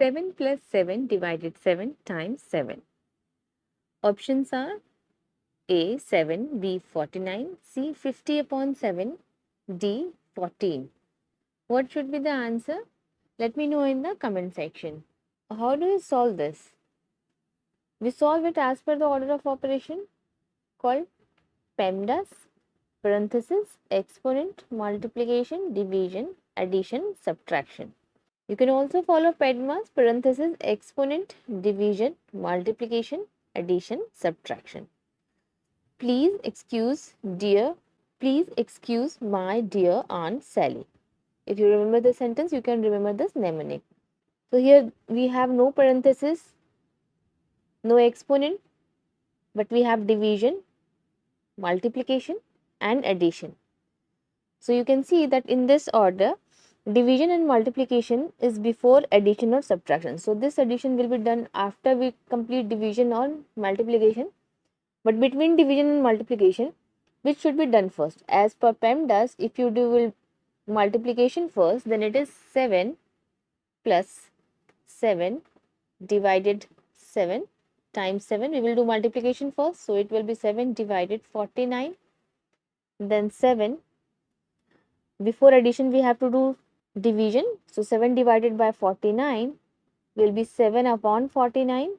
7 plus 7 divided 7 times 7. Options are A 7, B 49, C 50 upon 7, D 14. What should be the answer? Let me know in the comment section. How do you solve this? We solve it as per the order of operation called PEMDAS, parenthesis, exponent, multiplication, division, addition, subtraction. You can also follow PEMDAS, parenthesis, exponent, division, multiplication, addition, subtraction. Please excuse my dear Aunt Sally. If you remember the sentence, you can remember this mnemonic. So here we have no parenthesis, no exponent, but we have division, multiplication and addition. So you can see that in this order, division and multiplication is before addition or subtraction. So this addition will be done after we complete division or multiplication. But between division and multiplication, which should be done first? As per PEMDAS, if you do multiplication first, then it is 7 plus 7 divided 7 times 7. We will do multiplication first. So it will be 7 divided 49. Then 7. Before addition, we have to do division. So 7 divided by 49 will be 7 upon 49,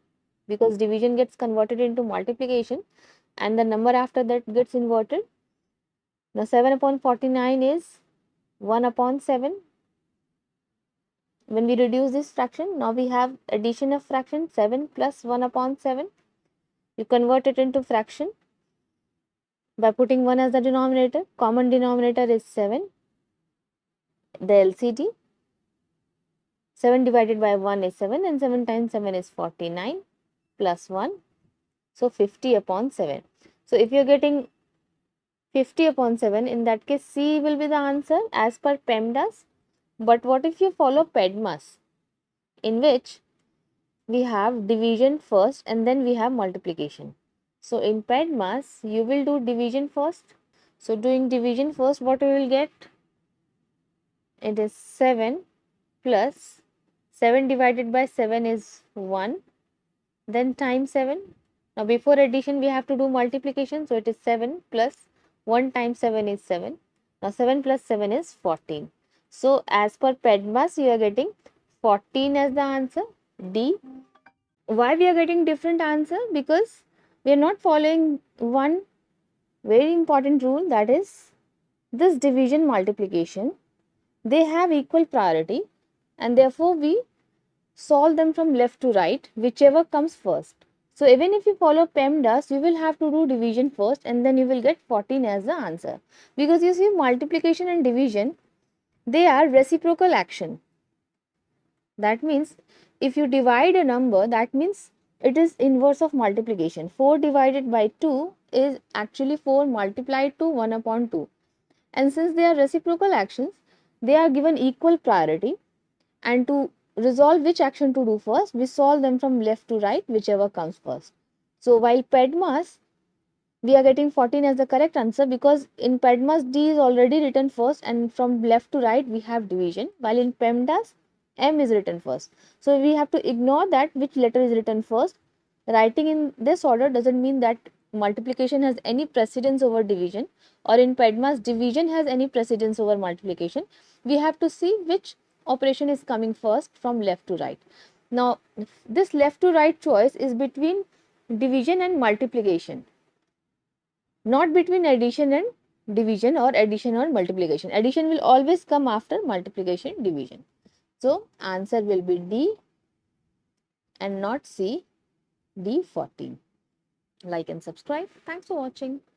because division gets converted into multiplication and the number after that gets inverted. Now 7 upon 49 is 1 upon 7. When we reduce this fraction, now we have addition of fraction, 7 plus 1 upon 7. You convert it into fraction by putting 1 as the denominator. Common denominator is 7. The LCD, 7 divided by 1 is 7 and 7 times 7 is 49 plus 1. So 50 upon 7. So if you are getting 50 upon 7, in that case C will be the answer as per PEMDAS. But what if you follow PEMDAS, in which we have division first and then we have multiplication? So in PEMDAS, you will do division first. So doing division first, what we will get? It is 7 plus 7 divided by 7 is 1, then times 7. Now before addition, we have to do multiplication. So it is 7 plus 1 times 7 is 7. Now 7 plus 7 is 14. So as per PEMDAS, you are getting 14 as the answer, D. Why we are getting different answer? Because we are not following one very important rule, that is this division multiplication, they have equal priority and therefore we solve them from left to right, whichever comes first. So even if you follow PEMDAS, you will have to do division first and then you will get 14 as the answer. Because you see, multiplication and division, they are reciprocal action. That means if you divide a number, that means it is inverse of multiplication. 4 divided by 2 is actually 4 multiplied to 1 upon 2. And since they are reciprocal actions, they are given equal priority. And to resolve which action to do first, we solve them from left to right, whichever comes first. So while PEMDAS, we are getting 14 as the correct answer, because in PEMDAS D is already written first and from left to right we have division, while in PEMDAS M is written first. So we have to ignore that which letter is written first. Writing in this order doesn't mean that multiplication has any precedence over division, or in PEMDAS division has any precedence over multiplication. We have to see which operation is coming first from left to right. Now this left to right choice is between division and multiplication, not between addition and division or addition or multiplication. Addition will always come after multiplication, division. So answer will be D and not C, D 14. Like and subscribe. Thanks for watching.